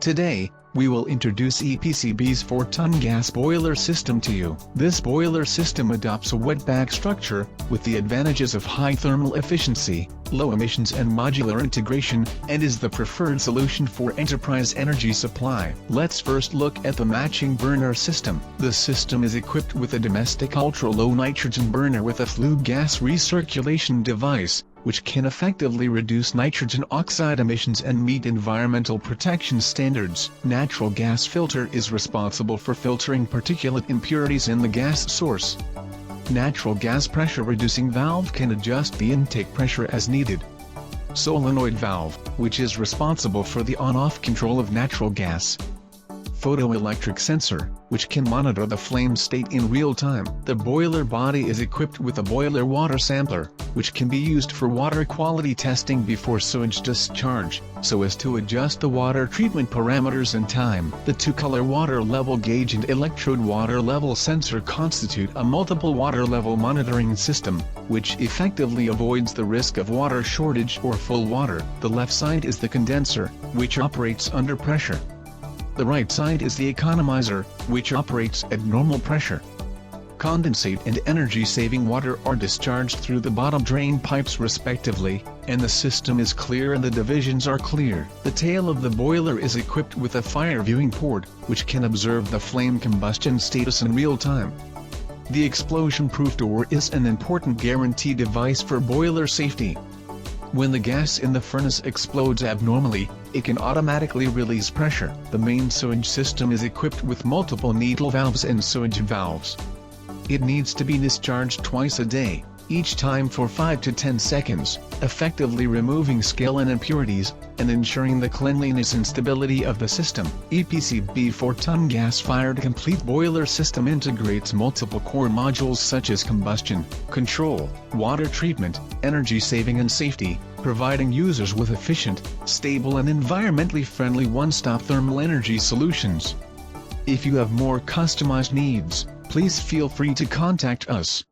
Today, we will introduce EPCB's 4-ton gas boiler system to you. This boiler system adopts a wetback structure, with the advantages of high thermal efficiency, low emissions and modular integration, and is the preferred solution for enterprise energy supply. Let's first look at the matching burner system. The system is equipped with a domestic ultra-low nitrogen burner with a flue gas recirculation device, which can effectively reduce nitrogen oxide emissions and meet environmental protection standards. Natural gas filter is responsible for filtering particulate impurities in the gas source. Natural gas pressure reducing valve can adjust the intake pressure as needed. Solenoid valve, which is responsible for the on-off control of natural gas. Photoelectric sensor, which can monitor the flame state in real time. The boiler body is equipped with a boiler water sampler, which can be used for water quality testing before sewage discharge, so as to adjust the water treatment parameters and time. The two-color water level gauge and electrode water level sensor constitute a multiple water level monitoring system, which effectively avoids the risk of water shortage or full water. The left side is the condenser, which operates under pressure. The right side is the economizer, which operates at normal pressure. Condensate and energy-saving water are discharged through the bottom drain pipes respectively, and the system is clear and the divisions are clear. The tail of the boiler is equipped with a fire viewing port, which can observe the flame combustion status in real time. The explosion-proof door is an important guarantee device for boiler safety. When the gas in the furnace explodes abnormally, it can automatically release pressure. The main sewage system is equipped with multiple needle valves and sewage valves. It needs to be discharged twice a day, each time for 5 to 10 seconds, effectively removing scale and impurities, and ensuring the cleanliness and stability of the system. EPCB 4-ton gas-fired complete boiler system integrates multiple core modules such as combustion, control, water treatment, energy saving and safety, providing users with efficient, stable and environmentally friendly one-stop thermal energy solutions. If you have more customized needs, please feel free to contact us.